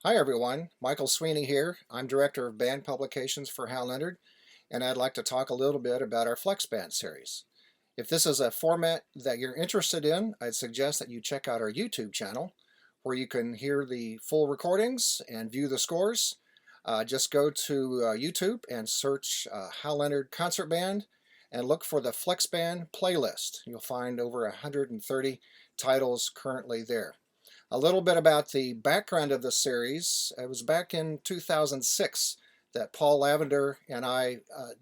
Hi everyone, Michael Sweeney here. I'm Director of Band Publications for Leonard, and I'd like to talk a little bit about our Flex Band series. If this is a format that you're interested in, I'd suggest that you check out our YouTube channel where you can hear the full recordings and view the scores. Just go to YouTube and search Hal Leonard Concert Band and look for the Flex Band playlist. You'll find over 130 titles currently there. A little bit about the background of the series. It was back in 2006 that Paul Lavender and I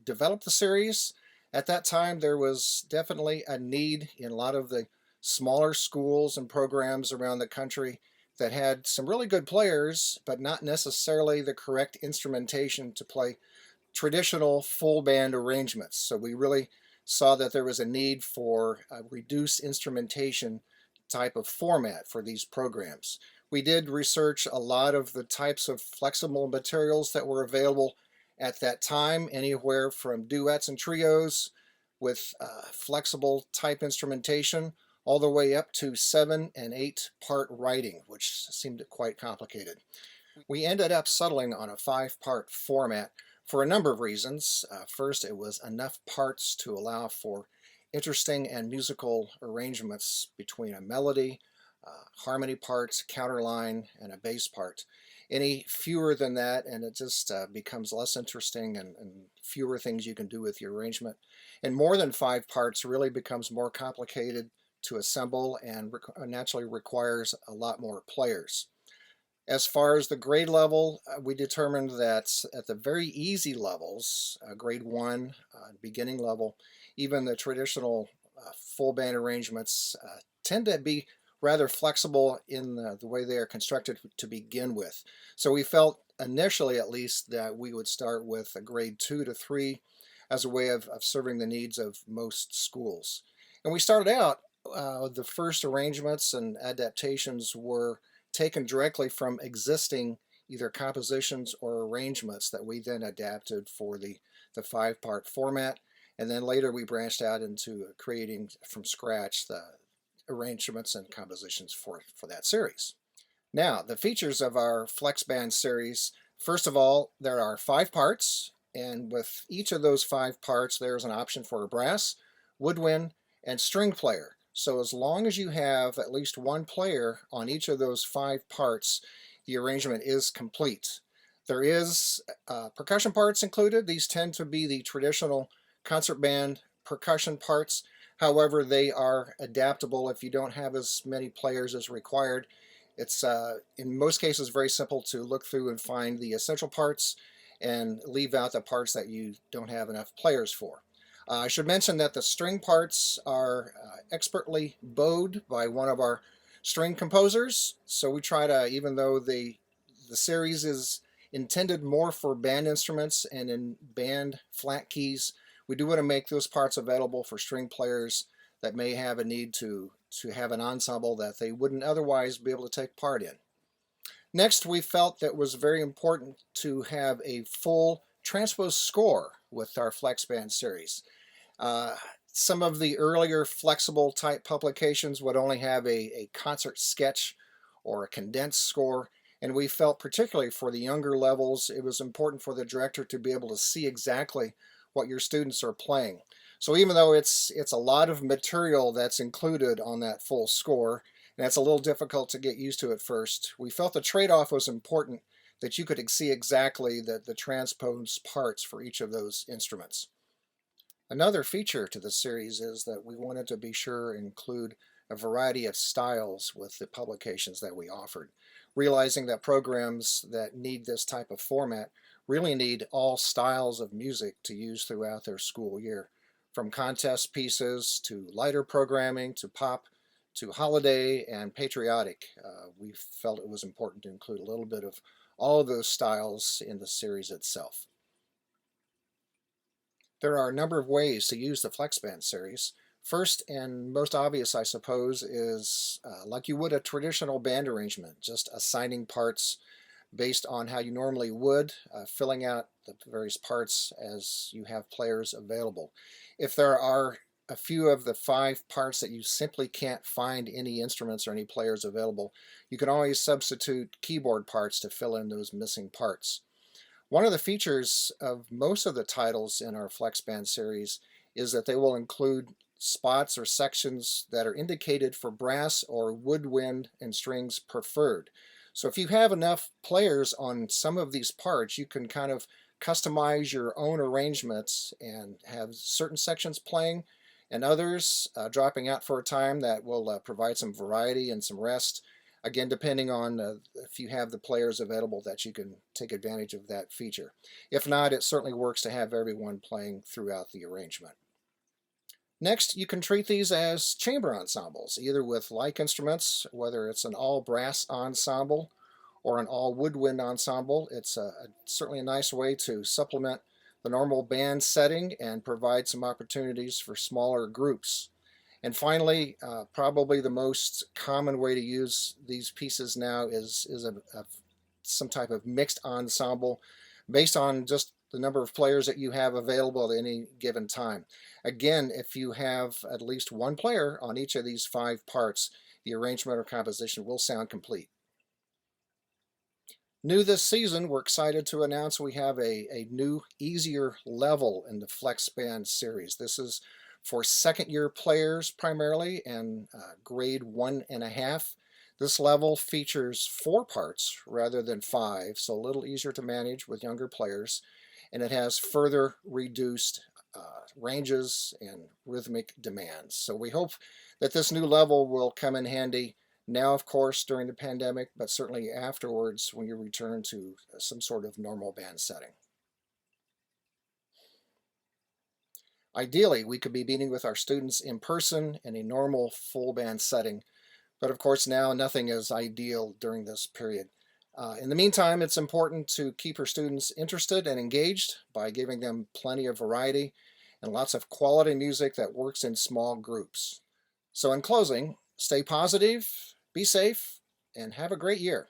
developed the series. At that time, there was definitely a need in a lot of the smaller schools and programs around the country that had some really good players, but not necessarily the correct instrumentation to play traditional full band arrangements. So we really saw that there was a need for a reduced instrumentation type of format for these programs. We did research a lot of the types of flexible materials that were available at that time, anywhere from duets and trios with flexible type instrumentation all the way up to 7 and 8 part writing, which seemed quite complicated. We ended up settling on a 5-part format for a number of reasons. First, it was enough parts to allow for interesting and musical arrangements between a melody, harmony parts, counterline, and a bass part. Any fewer than that, and it just becomes less interesting and fewer things you can do with your arrangement. And more than 5 parts really becomes more complicated to assemble and naturally requires a lot more players. As far as the grade level, we determined that at the very easy levels, grade 1, beginning level, even the traditional full band arrangements tend to be rather flexible in the way they are constructed to begin with. So we felt initially at least that we would start with a grade 2 to 3 as a way of serving the needs of most schools. And we started out, the first arrangements and adaptations were taken directly from existing either compositions or arrangements that we then adapted for the 5-part format. And then later we branched out into creating from scratch the arrangements and compositions for that series. Now, the features of our Flex Band series, first of all, there are 5 parts, and with each of those 5 parts, there's an option for a brass, woodwind, and string player. So as long as you have at least one player on each of those 5 parts, the arrangement is complete. There is percussion parts included. These tend to be the traditional concert band percussion parts. However, they are adaptable if you don't have as many players as required. It's in most cases very simple to look through and find the essential parts and leave out the parts that you don't have enough players for. I should mention that the string parts are expertly bowed by one of our string composers. So we try to, even though the series is intended more for band instruments and in band flat keys, we do want to make those parts available for string players that may have a need to have an ensemble that they wouldn't otherwise be able to take part in. Next, we felt that it was very important to have a full transpose score with our Flex Band series. Some of the earlier flexible type publications would only have a concert sketch or a condensed score, and we felt particularly for the younger levels it was important for the director to be able to see exactly what your students are playing. So even though it's a lot of material that's included on that full score, and it's a little difficult to get used to at first, we felt the trade-off was important, that you could see exactly the transposed parts for each of those instruments. Another feature to the series is that we wanted to be sure and include a variety of styles with the publications that we offered, realizing that programs that need this type of format really need all styles of music to use throughout their school year, from contest pieces to lighter programming to pop to holiday and patriotic. We felt it was important to include a little bit of all of those styles in the series itself. There are a number of ways to use the Flex Band series. First and most obvious, I suppose, is like you would a traditional band arrangement, just assigning parts based on how you normally would, filling out the various parts as you have players available. If there are a few of the 5 parts that you simply can't find any instruments or any players available, you can always substitute keyboard parts to fill in those missing parts. One of the features of most of the titles in our Flex Band series is that they will include spots or sections that are indicated for brass or woodwind and strings preferred. So if you have enough players on some of these parts, you can kind of customize your own arrangements and have certain sections playing and others dropping out for a time that will provide some variety and some rest. Again, depending on if you have the players available that you can take advantage of that feature. If not, it certainly works to have everyone playing throughout the arrangement. Next, you can treat these as chamber ensembles, either with like instruments, whether it's an all-brass ensemble or an all-woodwind ensemble. It's certainly a nice way to supplement the normal band setting and provide some opportunities for smaller groups. And finally, probably the most common way to use these pieces now is some type of mixed ensemble based on just the number of players that you have available at any given time. Again, if you have at least one player on each of these 5 parts, the arrangement or composition will sound complete. New this season, we're excited to announce we have a new, easier level in the Flex Band series. This is for second-year players primarily and grade 1.5. This level features 4 parts rather than 5, so a little easier to manage with younger players, and it has further reduced ranges and rhythmic demands. So we hope that this new level will come in handy now, of course, during the pandemic, but certainly afterwards when you return to some sort of normal band setting. Ideally, we could be meeting with our students in person in a normal full band setting, but of course now nothing is ideal during this period. In the meantime, it's important to keep your students interested and engaged by giving them plenty of variety and lots of quality music that works in small groups. So in closing, stay positive, be safe, and have a great year.